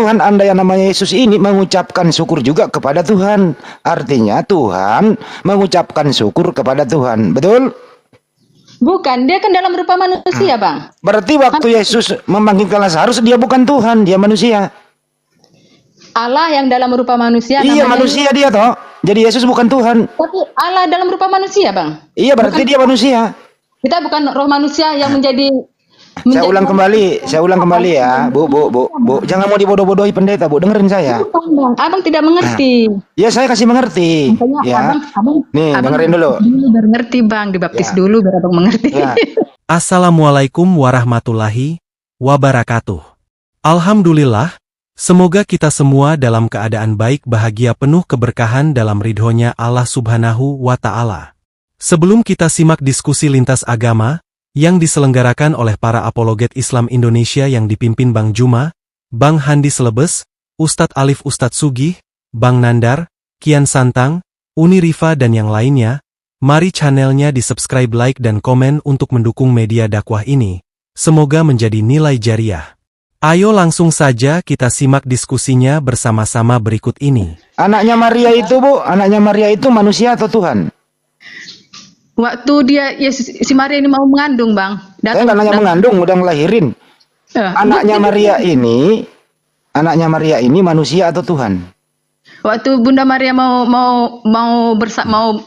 Tuhan Anda yang namanya Yesus ini mengucapkan syukur juga kepada Tuhan. Artinya Tuhan mengucapkan syukur kepada Tuhan. Betul? Bukan, dia kan dalam rupa manusia, Bang. Berarti waktu Yesus memanggilkan Lazarus, dia bukan Tuhan, dia manusia. Allah yang dalam rupa manusia. Iya, manusia dia toh. Jadi Yesus bukan Tuhan. Tapi Allah dalam rupa manusia, Bang. Iya, berarti dia manusia. Kita bukan roh manusia yang menjadi. Saya ulang kembali ya, Bu. Jangan mau dibodoh-bodohi pendeta, Bu. Dengerin saya. Bang, Abang tidak mengerti. Ya, saya kasih mengerti. Makanya Ya. abang, Nih, abang dengerin dulu. Biar ngerti, Bang. Dibaptis Ya. dulu biar Abang mengerti. Ya. Assalamualaikum warahmatullahi wabarakatuh. Alhamdulillah, semoga kita semua dalam keadaan baik, bahagia, penuh keberkahan dalam ridhonya Allah Subhanahu wa Ta'ala. Sebelum kita simak diskusi lintas agama yang diselenggarakan oleh para apologet Islam Indonesia yang dipimpin Bang Juma, Bang Handi Selebes, Ustadz Alif, Ustadz Sugih, Bang Nandar, Kian Santang, Uni Rifa dan yang lainnya, mari channelnya di-subscribe, like, dan komen untuk mendukung media dakwah ini. Semoga menjadi nilai jariah. Ayo langsung saja kita simak diskusinya bersama-sama berikut ini. Anaknya Maria itu, Bu, anaknya Maria itu manusia atau Tuhan? Waktu dia Yesus, si Maria ini mau mengandung, Bang. Saya nggak nanya mengandung, udah ngelahirin. Anaknya Maria ini manusia atau Tuhan? Waktu Bunda Maria mau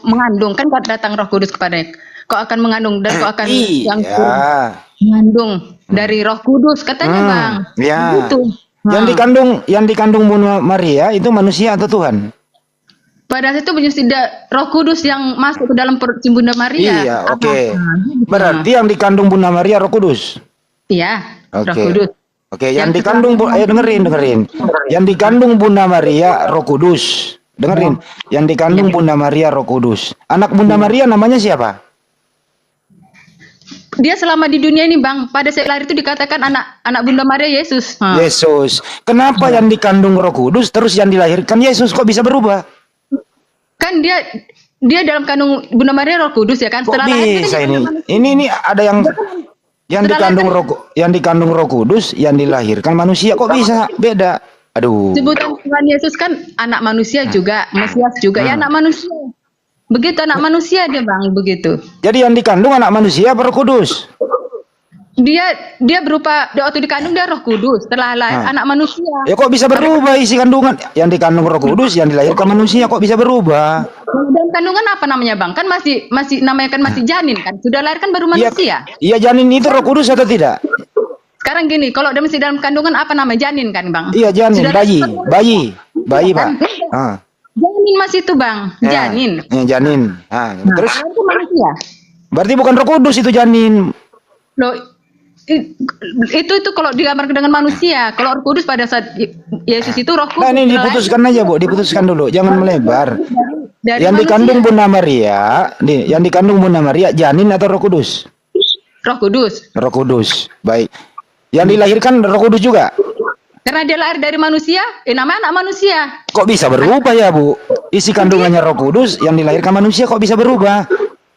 mengandung, kan datang Roh Kudus kepadanya. Kau akan mengandung dan kau akan mengandung dari Roh Kudus, katanya, Bang. Ya. Begitu. Yang dikandung Bunda Maria itu manusia atau Tuhan? Pada saat itu tidak Roh Kudus yang masuk ke dalam perut Bunda Maria. Iya, oke. Berarti yang dikandung Bunda Maria Roh Kudus. Iya, Roh Oke. Kudus. Oke, yang dikandung dengerin. Yang dikandung Bunda Maria Roh Kudus. Dengerin. Yang dikandung Bunda Maria Roh Kudus. Anak Bunda Maria namanya siapa? Dia selama di dunia ini, Bang, pada saat lahir itu dikatakan anak Bunda Maria Yesus. Yesus. Kenapa yang dikandung Roh Kudus terus yang dilahirkan Yesus kok bisa berubah? Kan dia dalam kandung Bunda Maria Roh Kudus ya kan. Kok Setelah lahir bisa itu ini ada yang dikandung Roh Kudus yang dilahirkan manusia, kok bisa beda? Aduh. sebutan Tuhan Yesus kan anak manusia juga, Mesias juga ya anak manusia. Begitu anak manusia dia, Bang, begitu. Jadi yang dikandung anak manusia apa Roh Kudus? Dia berupa waktu dikandung dia Roh Kudus, setelah lahir anak manusia. Ya kok bisa berubah isi kandungan? Yang dikandung Roh Kudus, yang dilahirkan manusia kok bisa berubah? Dan kandungan apa namanya, Bang? Kan masih namanya kan masih janin kan. Sudah lahir kan baru manusia. Iya, janin itu Roh Kudus atau tidak? Sekarang gini, kalau masih dalam kandungan apa namanya? Janin kan, Bang? Iya, janin, bayi, Pak. Janin masih itu, Bang. Janin. Ya, janin. Terus Itu manusia. berarti bukan Roh Kudus itu janin. Loh, itu kalau digambarkan dengan manusia. Kalau Roh Kudus pada saat Yesus itu Roh Kudus. Nah, ini diputuskan aja, Bu, diputuskan dulu, jangan melebar. Dari Yang manusia. dikandung Bunda Maria, yang dikandung Bunda Maria janin atau Roh Kudus? Roh Kudus. Roh Kudus. Baik. Yang dilahirkan Roh Kudus juga? Karena dia lahir dari manusia, namanya anak manusia. Kok bisa berubah ya, Bu? Isi kandungannya Roh Kudus, yang dilahirkan manusia kok bisa berubah?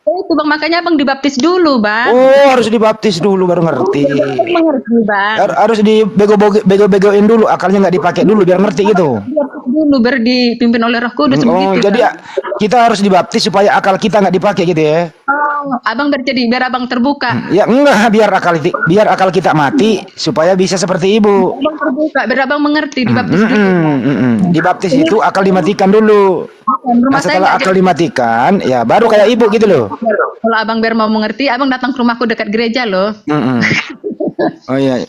Itu, Bang, makanya Bang dibaptis dulu, Bang. Oh, harus dibaptis dulu baru ngerti. Mengerti, Bang. Harus dibego-begoin dulu, akalnya nggak dipakai dulu biar ngerti gitu. Dibaptis dulu baru dipimpin oleh Roh Kudus, Oh, begitu. jadi kita harus dibaptis supaya akal kita nggak dipakai gitu ya? Abang biar Abang terbuka. Ya enggak, biar akal kita mati supaya bisa seperti Ibu. Abang terbuka, biar Abang mengerti dibaptis dulu. Dibaptis itu akal dimatikan dulu. Rumah Nah, saya setelah nggak akal dimatikan, ya baru kayak Ibu gitu loh. Kalau Abang biar mau mengerti, Abang datang ke rumahku dekat gereja loh. Oh iya,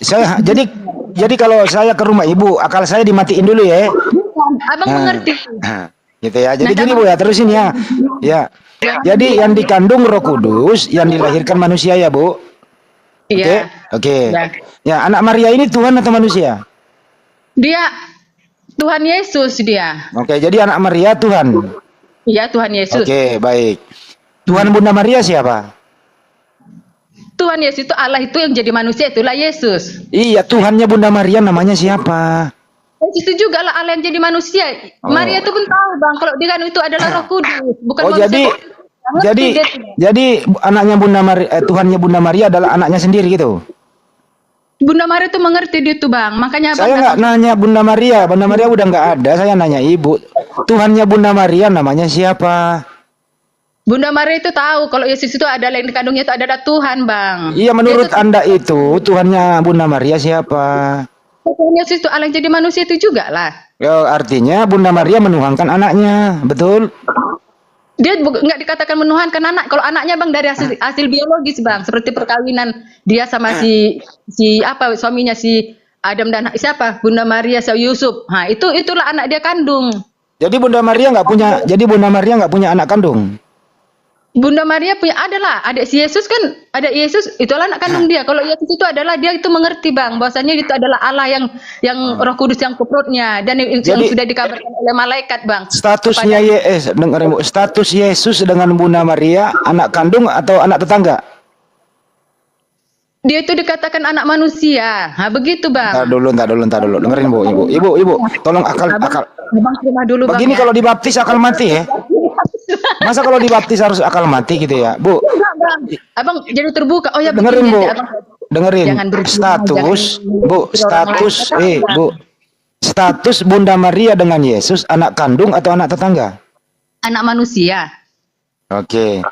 jadi kalau saya ke rumah Ibu, akal saya dimatiin dulu ya. Bukan, Abang mengerti. Gitu ya. Jadi gini Bu ya, terusin ya. Ya. Jadi yang dikandung Roh Kudus, yang dilahirkan manusia ya, Bu. Iya. Oke. Ya. Ya, anak Maria ini Tuhan atau manusia? Dia Tuhan Yesus dia. Oke, jadi anak Maria Tuhan. Iya, Tuhan Yesus. Oke, baik. Tuhan Bunda Maria siapa? Tuhan Yesus itu Allah itu yang jadi manusia, itulah Yesus. Iya, Tuhannya Bunda Maria namanya siapa? Yesus itu juga Allah yang jadi manusia. Maria itu pun tahu, Bang, kalau dia kan itu adalah Roh Kudus, bukan Oh, manusia. jadi anaknya Bunda Maria, Tuhannya Bunda Maria adalah anaknya sendiri gitu. Bunda Maria itu mengerti dia tuh bang, makanya abang Saya nggak datang. nanya Bunda Maria udah nggak ada. Saya nanya ibu. Tuhannya Bunda Maria namanya siapa? Bunda Maria itu tahu kalau Yesus itu adalah yang dikandungnya itu adalah Tuhan bang. Iya, menurut Dia itu, Anda itu Tuhannya Bunda Maria siapa? Tuhan Yesus itu Allah yang jadi manusia itu juga lah. Ya, artinya Bunda Maria menuhankan anaknya, betul? Dia nggak dikatakan menuhankan anak. Kalau anaknya bang dari hasil biologis bang, seperti perkawinan dia sama si apa suaminya si Adam dan siapa Bunda Maria si Yusuf. Nah itulah anak dia kandung. Jadi Bunda Maria nggak punya anak kandung. Bunda Maria punya adalah adik si Yesus kan ada Yesus itulah anak kandung dia. Kalau Yesus itu adalah dia itu mengerti bang bahwasanya itu adalah Allah yang Roh Kudus yang ke perutnya dan yang Jadi- sudah dikabarkan oleh malaikat bang. Statusnya dengerin Bu, status Yesus dengan Bunda Maria anak kandung atau anak tetangga? Dia itu dikatakan anak manusia. Nah begitu bang. Ntar dulu. Dengerin Bu, ibu, tolong akal. Abang terima dulu bang. Begini Ya. kalau dibaptis akal mati ya? Masa kalau dibaptis harus akal mati gitu ya, Bu? Enggak, Bang. Abang jadi terbuka. Oh ya Dengerin begini Bu, nanti abang. dengerin. Jangan berjuang, Status, jangan Bu, mikir orang lain. Bu, status Bunda Maria dengan Yesus anak kandung atau anak tetangga? Anak manusia. Oke.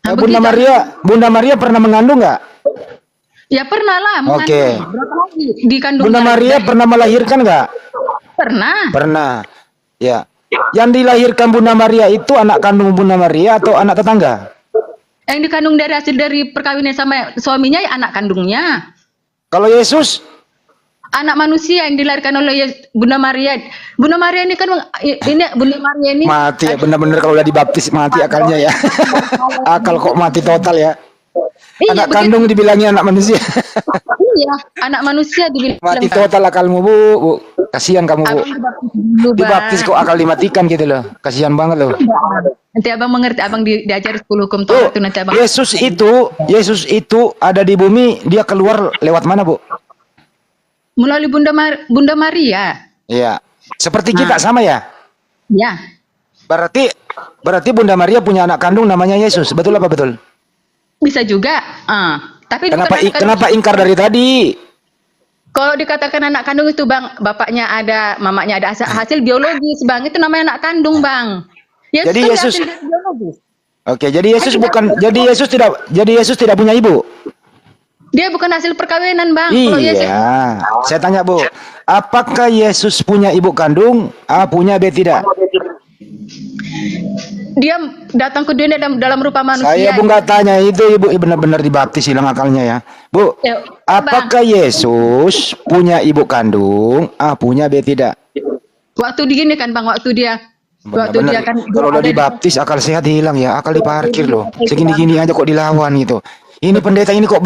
Nah, Bunda Maria pernah mengandung nggak? Ya pernah lah. Oke. Berapa lagi dikandung? Bunda Maria pernah melahirkan nggak? Pernah. Pernah. Ya. Yang dilahirkan Bunda Maria itu anak kandung Bunda Maria atau anak tetangga? Yang dikandung dari hasil dari perkawinan sama suaminya ya anak kandungnya. Kalau Yesus, Anak manusia yang dilahirkan oleh Bunda Maria. Bunda Maria ini kan ini Bunda Maria ini mati ya, bener-bener kalau udah dibaptis mati akalnya ya. Akal kok mati total ya. Iya, Anak begitu. kandung dibilangnya anak manusia. Iya, anak manusia dibilang. Mati total akalmu, Bu. Kasihan kamu, Bu. Abang dibaptis dulu, Bang. Dibaptis kok akal dimatikan gitu loh. Kasihan banget loh. Nanti abang mengerti, abang diajar 10 hukum Bu, Taurat itu nanti abang. Yesus itu ada di bumi, dia keluar lewat mana, Bu? Melalui Bunda Maria. Iya. Seperti kita sama ya? Ya. Berarti Bunda Maria punya anak kandung namanya Yesus. Betul apa betul? Bisa juga. Tapi Kenapa ingkar dari tadi? kalau dikatakan anak kandung itu bang, bapaknya ada, mamanya ada hasil biologis bang, itu namanya anak kandung bang. Jadi kan Yesus- hasil dari biologis. Oke, jadi Yesus tidak punya ibu. Dia bukan hasil perkawinan bang. Kalau Yesus, Iya. Saya tanya, Bu, apakah Yesus punya ibu kandung? A punya, B tidak? dia datang ke dunia dalam rupa manusia. Saya Bu nggak tanya itu, Ibu benar-benar dibaptis hilang akalnya ya. Bu, Ya, apakah Yesus punya ibu kandung? A punya, B tidak? Waktu digini kan bang, waktu dia Benar-benar. kan Kalau udah dibaptis akal sehat hilang ya, akal diparkir loh. Segini-gini aja kok dilawan gitu. Ini pendeta ini kok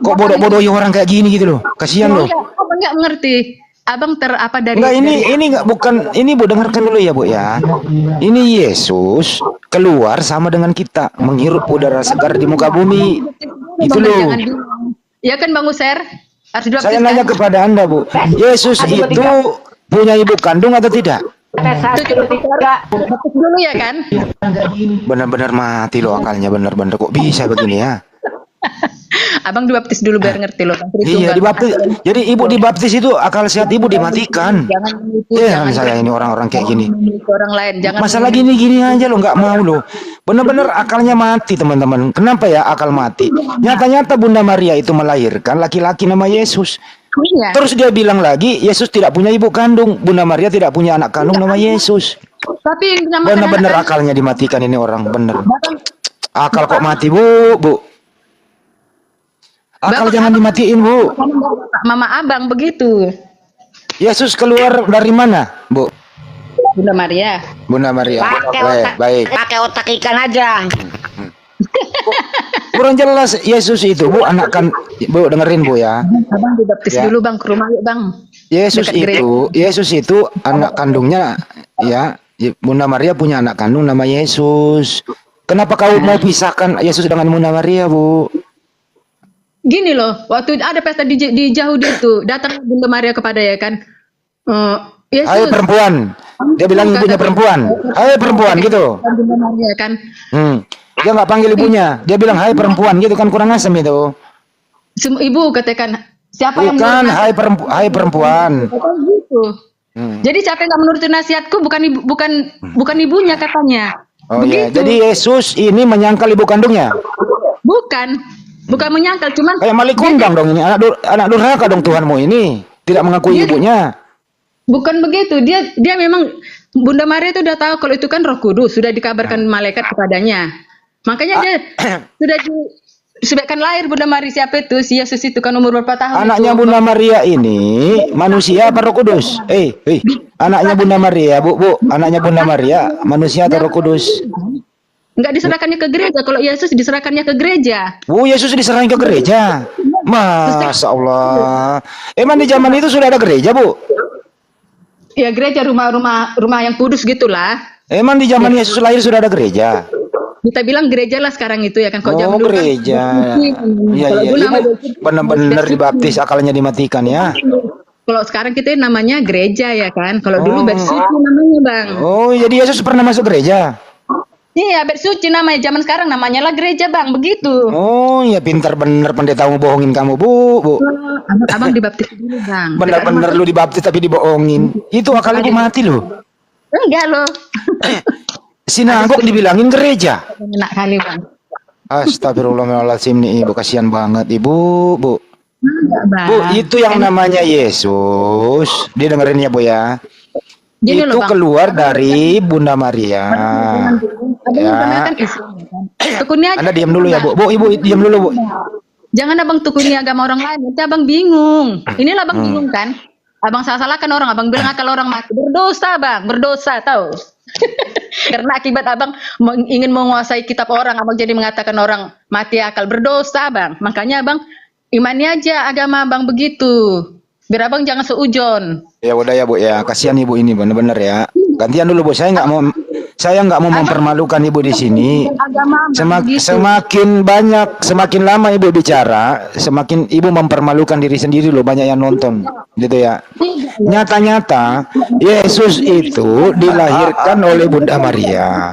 bodoh-bodohi orang kayak gini gitu loh. Kasihan loh. Abang nggak mengerti. Abang apa dari Enggak, ini enggak, bukan ini, Bu, dengarkan dulu ya, Bu ya. Ini Yesus keluar sama dengan kita, menghirup udara segar di muka bumi. Itu Bang, loh. jangan bilang. Ya kan Bang User? Harus dibaptis, Saya nanya kan? kepada Anda, Bu. Yesus itu punya ibu kandung atau tidak? Baptis dulu ya kan? Benar-benar mati loh akalnya, benar-benar kok bisa begini ya. Abang dibaptis dulu biar ngerti loh. Iya, dibaptis. Jadi ibu dibaptis itu akal sehat ibu dimatikan. Jangan menipu, Ya, saya ini orang-orang kayak gini. menipu orang lain. Jangan Masalah gini-gini aja lo nggak mau lo. Bener-bener akalnya mati, teman-teman. Kenapa ya akal mati? Nyata-nyata Bunda Maria itu melahirkan laki-laki nama Yesus. Iya. Terus dia bilang lagi Yesus tidak punya ibu kandung. Bunda Maria tidak punya anak kandung nama Yesus. Tapi yang dinamakan Bener-bener anak akalnya dimatikan ini orang, bener. Bahkan Akal kok mati, Bu. Akal Bapak- jangan dimatiin, Bu. Mama abang begitu. Yesus keluar dari mana, Bu? Bunda Maria. Bunda Maria. Baik. Pakai otak ikan aja. Kurang jelas Yesus itu, Bu, Bu, dengerin, Bu ya. Abang dibaptis Ya. dulu bang ke rumah yuk bang. Yesus Dekat Yesus itu anak kandungnya ya. Bunda Maria punya anak kandung nama Yesus. Kenapa kau mau pisahkan Yesus dengan Bunda Maria, Bu? Gini loh, waktu ada pesta di Yahudi itu, datang Bunda Maria kepada ya kan. Yesus. Hai perempuan. Dia bilang ibunya perempuan. Hai perempuan gitu. Bunda Maria kan. Dia nggak panggil ibunya. Dia bilang hai perempuan gitu kan, kurang asem itu. Ibu katakan, Siapa yang Bukan, menurut hai perempuan. Katanya gitu. Jadi siapa yang nggak menuruti nasihatku bukan ibunya katanya. Oh iya, Begitu. jadi Yesus ini menyangkal ibu kandungnya. Bukan menyangkal, cuman Kayak Malik Kundang dong ini, anak durhaka dong Tuhanmu ini. Tidak mengakui Dia- ibunya. bukan begitu. Dia memang Bunda Maria itu udah tahu kalau itu kan Roh Kudus, sudah dikabarkan malaikat kepadanya. Makanya dia sudah disebutkan lahir Bunda Maria siapa itu si Yesus itu kan umur berapa tahun Anaknya itu? Bunda Maria ini manusia apa Roh Kudus? Anaknya Bunda Maria, Bu, anaknya Bunda Maria manusia atau Roh Kudus? Enggak diserahkannya ke gereja. Kalau Yesus diserahkannya ke gereja. Bu, Yesus diserahin ke gereja. Masya Allah. Emang di zaman itu sudah ada gereja, Bu? Ya gereja rumah yang kudus gitulah. Emang di zaman Yesus lahir sudah ada gereja? Kita bilang gereja lah sekarang itu ya kan. Kalau Oh, zaman dulu kan gereja. Iya, kalau iya. dulu Ibu namanya benar-benar dibaptis, akalnya dimatikan ya. Kalau sekarang kita namanya gereja ya kan. Kalau dulu bait suci namanya, Bang. Oh, jadi Yesus pernah masuk gereja? Iya, bait suci namanya. Zaman sekarang namanya lah gereja, Bang. Begitu. Oh, ya pintar bener pendeta mau bohongin kamu, Bu. Abang dibaptis dulu, Bang. Benar-benar lu dibaptis tapi dibohongin. Itu akal ibu mati loh. Enggak loh. Sinagog dibilangin gereja. Enak kali, Bang. Astagfirullahaladzim nih ibu, kasihan banget ibu, Bu. Enggak, Bang. Bu, itu yang namanya Yesus. Dia dengerin ya, Bu ya. Gini Itu loh, Bang. keluar dari Bunda Maria. Abang Ya. kan Islam ya kan. Tekuni aja. Anda diam dulu ya, Bu. Bu, Ibu diam dulu, Bu. Jangan abang tekuni agama orang lain, nanti abang bingung. Inilah abang bingung kan. Abang salah-salahkan orang, abang bilang akal orang mati. Berdosa, Bang, berdosa, tahu. Karena akibat abang ingin menguasai kitab orang, abang jadi mengatakan orang mati akal, berdosa, Bang. Makanya abang imani aja agama abang begitu. Biar abang jangan seujon. Ya udah ya, Bu ya. Kasihan ibu ini bener-bener ya. Gantian dulu, Bu. Saya nggak mau mempermalukan ibu di sini. Agama abang begitu. Semakin lama ibu bicara, semakin ibu mempermalukan diri sendiri loh, banyak yang nonton, gitu ya. Nyata-nyata Yesus itu dilahirkan oleh Bunda Maria.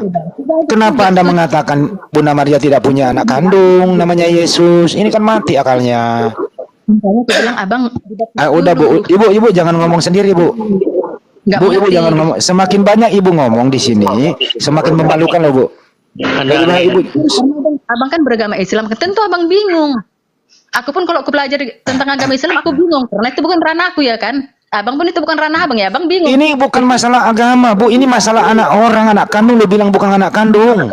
Kenapa Anda mengatakan Bunda Maria tidak punya anak kandung namanya Yesus? Ini kan mati akalnya. Makanya aku bilang abang Udah, Bu. Ibu jangan ngomong sendiri, Bu. nggak Bu, ibu mengerti. jangan ngomong. Semakin banyak ibu ngomong di sini, semakin memalukan loh, Bu. Bagaimana ibu? Karena abang kan beragama Islam, tentu abang bingung. Aku pun kalau aku pelajari tentang agama Islam, aku bingung karena itu bukan ranah aku ya kan. Abang pun itu bukan ranah abang ya, abang bingung. Ini bukan masalah agama, Bu. Ini masalah anak orang, anak kandung. Lu bilang bukan anak kandung.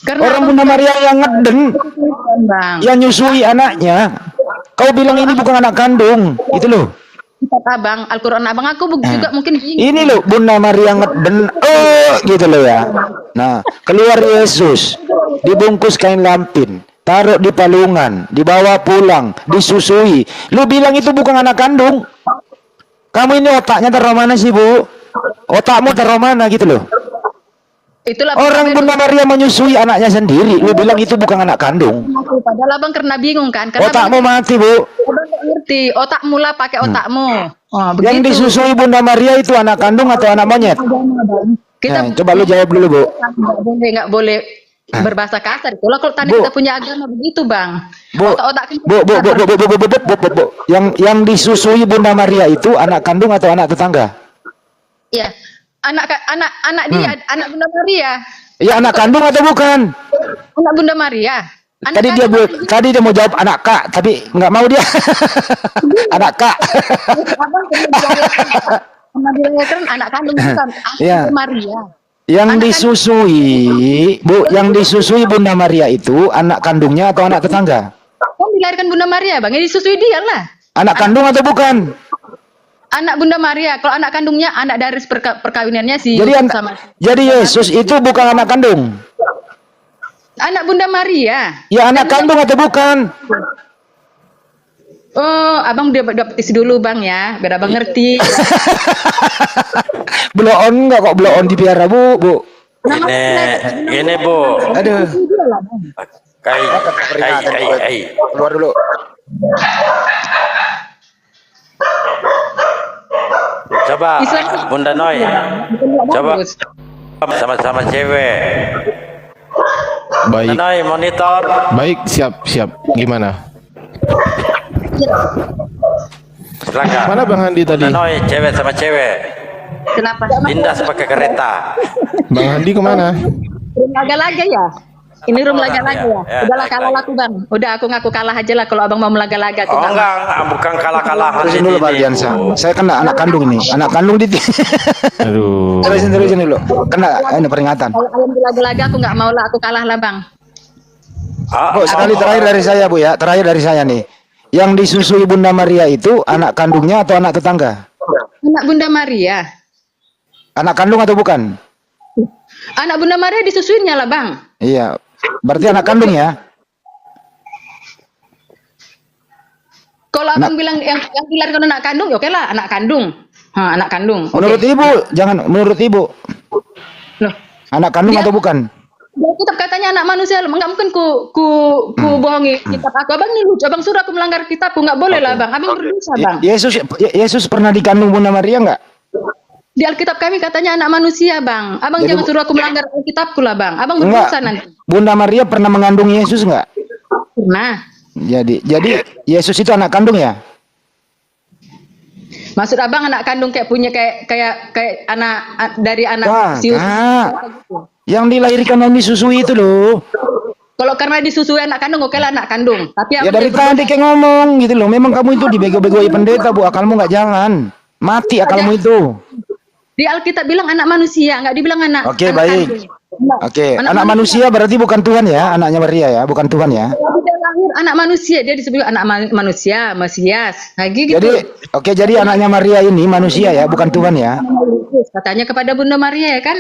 Karena Orang abang Bunda Maria yang ngeden, Bang. yang nyusui anaknya. Kau bilang ini bukan anak kandung, itu loh. Kitab abang, Al-Quran abang aku juga mungkin bingung. Ini loh Bunda Maria ngeden, gitu loh ya. Nah, keluar Yesus, dibungkus kain lampin, taruh di palungan, dibawa pulang, disusui. Lu bilang itu bukan anak kandung. Kamu ini otaknya taruh mana sih, Bu? Otakmu taruh mana gitu loh. Itulah Orang Bunda Maria menyusui anaknya sendiri. Lu bilang itu bukan anak kandung. padahal abang karena bingung kan. Karena Otakmu mati, Bu. abang nggak ngerti. Otak mula pakai otakmu. Oh, Yang begitu. disusui Bunda Maria itu anak kandung atau anak monyet? Kita Nah, coba lu jawab dulu, Bu. nggak boleh berbahasa kasar. Itulah kalau tadi Bu. kita punya agama begitu, Bang. Bu, Otak-otak kita Bu. Yang disusui Bunda Maria itu anak kandung atau anak tetangga? ya. Anak dia, anak Bunda Maria. Ya anak kandung atau bukan? Anak Bunda Maria. Anak Tadi dia mau jawab anak kak, tapi nggak mau dia. Anak kak. abang pernah dilahirkan anak kandung bukan anak Iya. Bunda Maria. Yang disusui Bunda Maria itu anak kandungnya atau anak tetangga? Kan dilahirkan Bunda Maria, Bang. Yang disusui dia lah. Anak kandung atau bukan? Anak Bunda Maria. Kalau anak kandungnya anak dari perkawinannya si Jadi Yesus itu bukan anak kandung. anak Bunda Maria. Ya anak kandung atau bukan? Oh, abang udah baptis dulu, Bang ya, biar abang ngerti. Bloon nggak kok bloon dipiara, Bu? Ini Bu. Aduh. Kai. Keluar dulu. Coba Islam Bunda Noi. Coba sama-sama cewek. Bunda Baik, Noi monitor. baik, siap. Gimana? Silakan. Mana Bang Handi tadi? Noi, cewek sama cewek. Kenapa? Lindas pakai kereta. Bang Handi kemana? Rum laga-laga ya? Ini rum Oh, laga-laga ya. ya? Ya, Udahlah baik, kalah baik. aku bang. Udah aku ngaku kalah aja lah kalau abang mau laga-laga. Oh enggak, bukan kalah-kalahan Terusin ini, dulu Pak Ardiansa. Saya kena anak kandung ini. Anak kandung di Aduh. terusin dulu. Kena ini peringatan. Kalau ayam di laga-laga aku nggak mau lah, aku kalah lah bang. Bu, sekali terakhir dari saya Bu ya. Terakhir dari saya nih. Yang disusui Bunda Maria itu anak kandungnya atau anak tetangga? Anak Bunda Maria. Anak kandung atau bukan? Anak Bunda Maria disusuinnya lah bang. Iya. Berarti anak kandung ya? Kalau abang bilang yang dilahirkan anak kandung, ya oke lah anak kandung. Anak kandung. Oke. Menurut Ibu, jangan menurut Ibu. Loh, Anak kandung Dia- atau bukan? dia kitab katanya anak manusia, nggak mungkin ku bohongi kitab aku. Abang nih lucu, abang suruh aku melanggar kitabku, nggak boleh lah bang. Abang berdosa bang. Yesus pernah dikandung Bunda Maria enggak? Di Alkitab kami katanya anak manusia bang. Abang Jadi jangan suruh aku melanggar Alkitabku lah bang. Abang berdosa nanti. Bunda Maria pernah mengandung Yesus enggak? Pernah. Jadi Yesus itu anak kandung ya? Maksud abang anak kandung kayak punya kayak anak dari anak sius. Yang dilahirkan dan disusui itu loh. Kalau karena disusui anak kandung, oke lah anak kandung. Tapi Ya dari tadi kayak ngomong gitu loh. Memang kamu itu dibego-begoi pendeta Bu. Akalmu nggak jalan. Mati akalmu itu. di Alkitab bilang anak manusia, nggak dibilang anak. Oke, anak baik. kandung. Oke, anak manusia berarti bukan Tuhan ya, anaknya Maria ya, bukan Tuhan ya. Kalau dia lahir anak manusia, dia disebut anak manusia, Mesias. Lagi gitu. Jadi anaknya Maria ini manusia ya, bukan Tuhan ya. Katanya kepada Bunda Maria ya kan?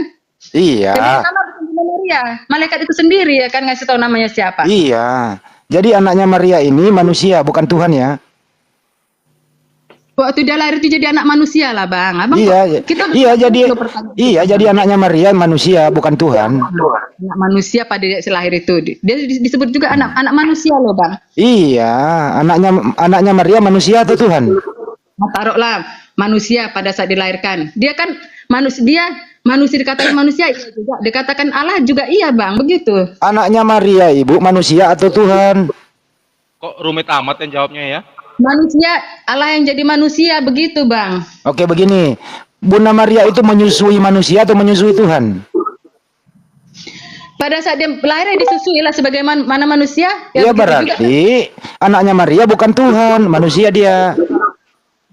Iya. Yang pertama bukan Bunda Maria, malaikat itu sendiri ya kan ngasih tahu namanya siapa. Iya. Jadi anaknya Maria ini manusia, bukan Tuhan ya. Waktu dia lahir itu jadi anak manusia lah bang. Abang Iya, jadi anaknya Maria manusia, bukan Tuhan. anak manusia pada dia lahir itu. Dia disebut juga anak manusia loh bang. Iya, anaknya Maria manusia atau Tuhan? Nah, taruhlah manusia pada saat dilahirkan. Dia kan manusia dikatakan manusia iya juga. Dikatakan Allah juga iya bang, begitu. Anaknya Maria ibu manusia atau Tuhan? Kok rumit amat yang jawabnya ya? Manusia, Allah yang jadi manusia, begitu bang. Oke begini, Bunda Maria itu menyusui manusia atau menyusui Tuhan? Pada saat dia lahir disusui lah sebagaimana manusia. Ya begitu berarti anaknya Maria bukan Tuhan, manusia dia.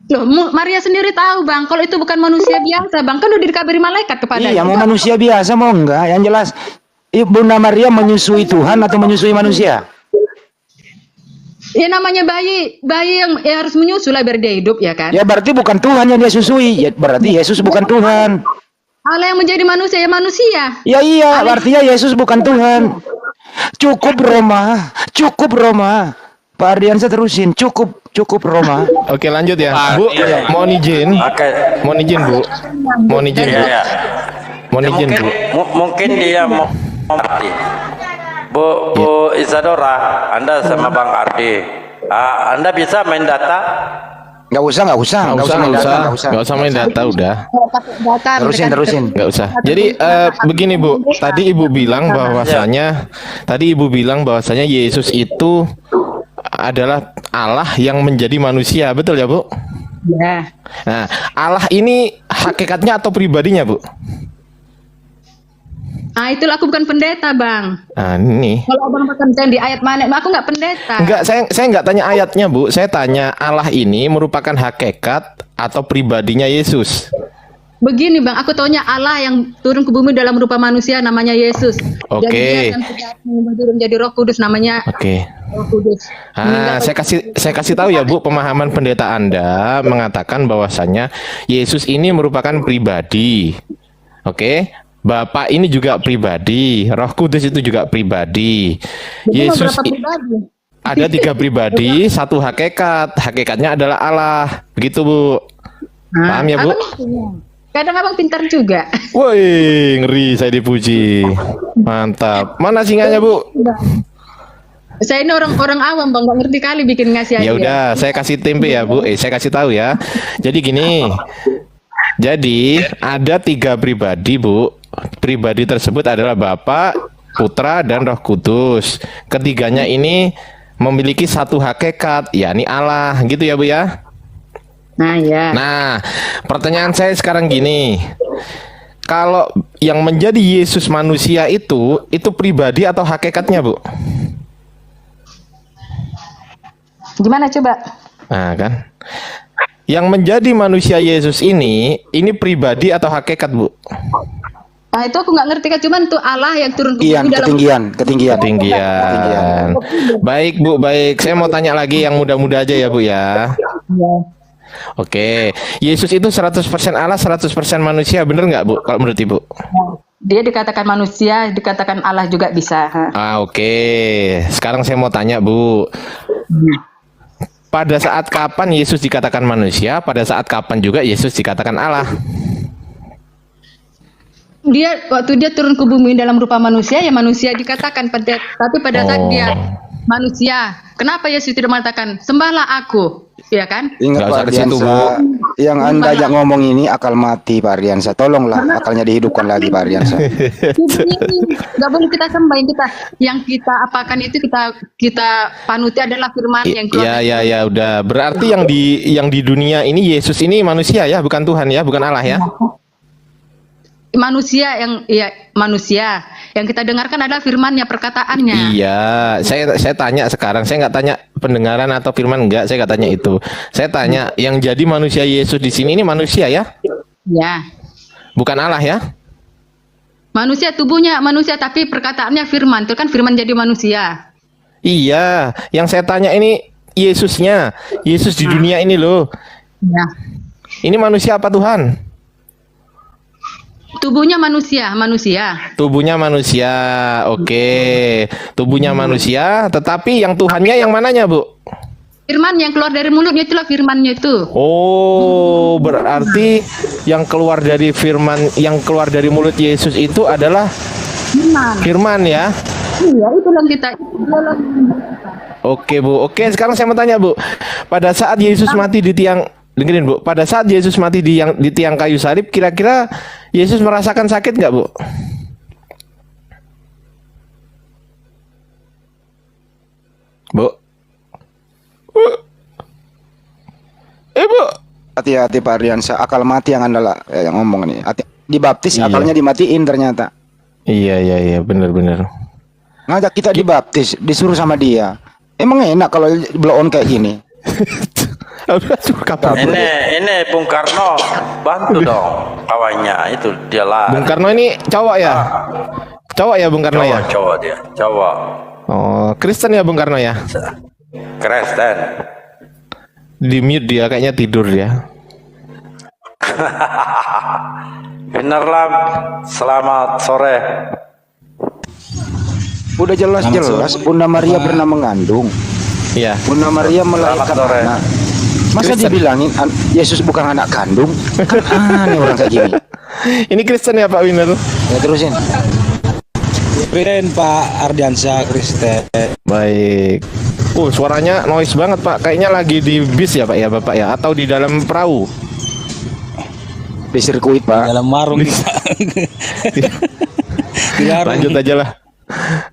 Loh, Maria sendiri tahu bang, kalau itu bukan manusia biasa bang, kan udah dikabari malaikat kepada Iya, mau manusia biasa mau enggak? Yang jelas, Bunda Maria menyusui Tuhan atau menyusui manusia? Ya namanya bayi yang harus menyusu lah biar dia hidup ya kan. Ya berarti bukan Tuhan yang dia susui. Ya, berarti Yesus bukan Tuhan. Allah yang menjadi manusia ya manusia. Ya iya, artinya Yesus bukan Tuhan. Cukup Roma. Pak Ardiansa terusin, cukup Roma. Oke lanjut ya, Bu. Iya. Mohon izin, Oke. Bu. Mohon izin, Bu. Iya, iya. Mohon Ya, izin, Bu. mungkin dia mau mati. Bu Isadora, Anda sama Bang Ardi, Anda bisa main data? Nggak usah main data, Nggak usah main data udah. Data, Terusin. Nggak usah. Jadi begini Bu, tadi Ibu bilang bahwasanya Yesus itu adalah Allah yang menjadi manusia, betul ya Bu? Ya. Nah, Allah ini hakikatnya atau pribadinya Bu? Itulah aku bukan pendeta bang. Nah ini. Kalau abang makan di ayat mana? Aku nggak pendeta. Enggak, saya nggak tanya ayatnya Bu. Saya tanya Allah ini merupakan hakikat atau pribadinya Yesus. Begini bang, aku taunya Allah yang turun ke bumi dalam rupa manusia namanya Yesus. Oke. Jadi dia akan turun menjadi Roh Kudus namanya Oke. Roh Kudus. Saya kasih tahu ya Bu, pemahaman pendeta Anda mengatakan bahwasanya Yesus ini merupakan pribadi. Oke. Bapak ini juga pribadi, Roh Kudus itu juga pribadi. Yesus ada 3 pribadi, 1 hakikat. Hakikatnya adalah Allah. Begitu Bu. Paham ya Bu? Kadang abang pintar juga. Woi, ngeri saya dipuji. Mantap. Mana singanya Bu? Saya ini orang awam bang, nggak ngerti kali bikin ngasih Ya hadiah. udah, saya kasih tempe ya Bu. Saya kasih tahu ya. Jadi gini. Jadi ada 3 pribadi Bu. Pribadi tersebut adalah Bapa, Putra, dan Roh Kudus. Ketiganya ini memiliki satu hakikat, yakni Allah, gitu ya Bu ya. Nah, ya. Nah, pertanyaan saya sekarang gini. Kalau yang menjadi Yesus manusia itu pribadi atau hakikatnya, Bu? Gimana coba? Nah, kan. Yang menjadi manusia Yesus ini pribadi atau hakikat, Bu? Nah, itu aku nggak ngerti kan, cuman tuh Allah yang turun ke Ian, bumi dalam ketinggian. Ketinggian. Baik, Bu, baik. Saya mau tanya lagi yang muda-muda aja ya, Bu ya. Ya. Oke. Yesus itu 100% Allah, 100% manusia, bener nggak, Bu? Kalau menurut Ibu? Dia dikatakan manusia, dikatakan Allah juga bisa. Oke. Sekarang saya mau tanya, Bu. Pada saat kapan Yesus dikatakan manusia? Pada saat kapan juga Yesus dikatakan Allah? Dia waktu dia turun ke bumi dalam rupa manusia, ya manusia dikatakan tapi pada saat dia manusia, kenapa Yesus tidak mengatakan sembahlah aku, ya kan? Ingat Nggak Pak usah ke situ, Ardiansa, Bu. yang Anda ajak ngomong ini akal mati Pak Ardiansa. Tolonglah akalnya dihidupkan lagi Pak Ardiansa. Nggak boleh kita sembah, yang kita apakan itu kita panuti adalah firman yang keluar. Ya, udah. Berarti yang di dunia ini Yesus ini manusia ya, bukan Tuhan ya, bukan Allah ya. Manusia yang kita dengarkan adalah firman-Nya, perkataannya. Iya, saya tanya sekarang, saya nggak tanya pendengaran atau firman, enggak, saya nggak tanya itu. Saya tanya yang jadi manusia Yesus di sini ini manusia ya, Ya. bukan Allah ya. Manusia, tubuhnya manusia, tapi perkataannya firman. Itu kan firman jadi manusia. Iya, yang saya tanya ini Yesusnya, Yesus di dunia ini loh. Ya. Ini manusia apa Tuhan? Tubuhnya manusia. Tubuhnya manusia, oke. Tubuhnya manusia, tetapi yang Tuhannya yang mananya, Bu? Firman yang keluar dari mulutnya itulah firman-Nya itu. Oh, berarti yang keluar dari mulut Yesus itu adalah firman ya. Iya, itu yang kita. Oke, Bu. Oke, sekarang saya mau tanya, Bu. Pada saat Yesus mati di tiang, dengerin, Bu. Pada saat Yesus mati di tiang kayu salib, kira-kira Yesus merasakan sakit nggak, Bu? Bu? Bu? Hati-hati Pak Ardiansa, akal mati yang Anda yang ngomong nih. Dibaptis Iya. akalnya dimatiin ternyata. Iya, benar. Ngajak kita dibaptis, disuruh sama dia. Emang enak kalau blow on kayak gini. Ini Bung Karno bantu dong kawannya itu dia lah. Bung Karno ini cowok ya? Cowok ya Bung Karno ya? Cowok dia, cowok. Oh, Kristen ya Bung Karno ya? Kristen. Di mute dia, kayaknya tidur dia. Bener lah. Selamat sore. Udah jelas-jelas Bunda Maria pernah mengandung. Iya. Bunda Maria melahirkan Selamat sore. anak. Masa Kristen. dibilangin Yesus bukan anak kandung? Kan aneh orang kayak gini. Ini Kristen ya Pak Winner? Ya terusin. Kristen Pak Ardiansa Kristen. Baik. Suaranya noise banget Pak. Kayaknya lagi di bis ya Pak ya Bapak ya? Atau di dalam perahu? Di sirkuit Pak. Dalam marung kita. Lanjut aja lah.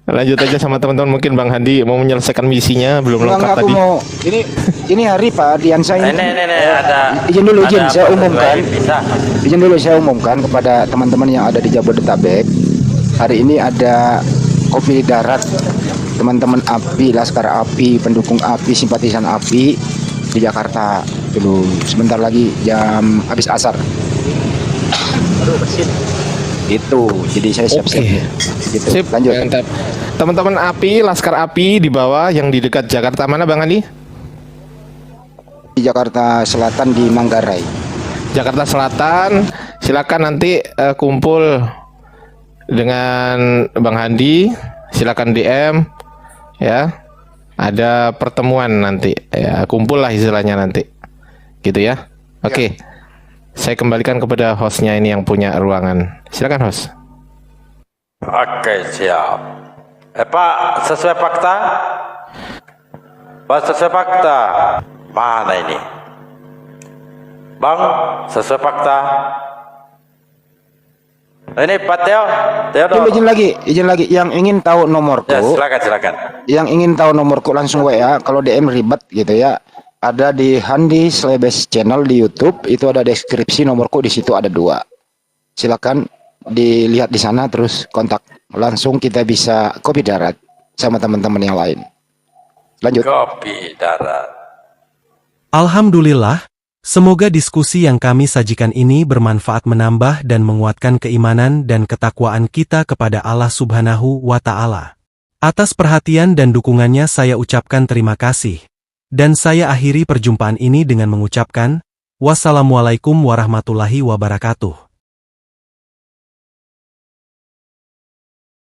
Lanjut aja sama teman-teman, mungkin Bang Handi mau menyelesaikan misinya, belum lengkap Enggak, aku tadi. mau ini hari Pak Ardiansa ini. Ini ada. Izin dulu, ada saya apa umumkan. baik, bisa. Izin dulu saya umumkan kepada teman-teman yang ada di Jabodetabek. Hari ini ada kopi darat teman-teman API, Laskar API, pendukung API, simpatisan API di Jakarta. Dulu sebentar lagi jam habis asar. Itu, jadi saya siap-siap. Gitu. Sip, Lanjut. mantap. Teman-teman API, Laskar API di bawah yang di dekat Jakarta mana Bang Handi? Di Jakarta Selatan di Manggarai. Jakarta Selatan, silakan nanti kumpul dengan Bang Handi, silakan DM ya. Ada pertemuan nanti ya, kumpul lah istilahnya nanti. Gitu ya. Oke. Saya kembalikan kepada hostnya ini yang punya ruangan. Silakan host. Oke, siap. Pak, sesuai fakta? Pak, sesuai fakta. Mana ini? Bang, sesuai fakta? Ini Pak Teo, Tunggu, izin lagi. Yang ingin tahu nomorku, Ya, silakan. yang ingin tahu nomorku langsung WA. Kalau DM ribet gitu ya. Ada di Handi Slebes channel di YouTube. Itu ada deskripsi nomorku, di situ ada 2. Silakan dilihat di sana, terus kontak langsung, kita bisa kopi darat sama teman-teman yang lain. Lanjut. Kopi darat. Alhamdulillah, semoga diskusi yang kami sajikan ini bermanfaat, menambah dan menguatkan keimanan dan ketakwaan kita kepada Allah Subhanahu wa Ta'ala. Atas perhatian dan dukungannya saya ucapkan terima kasih. Dan saya akhiri perjumpaan ini dengan mengucapkan, wassalamualaikum warahmatullahi wabarakatuh.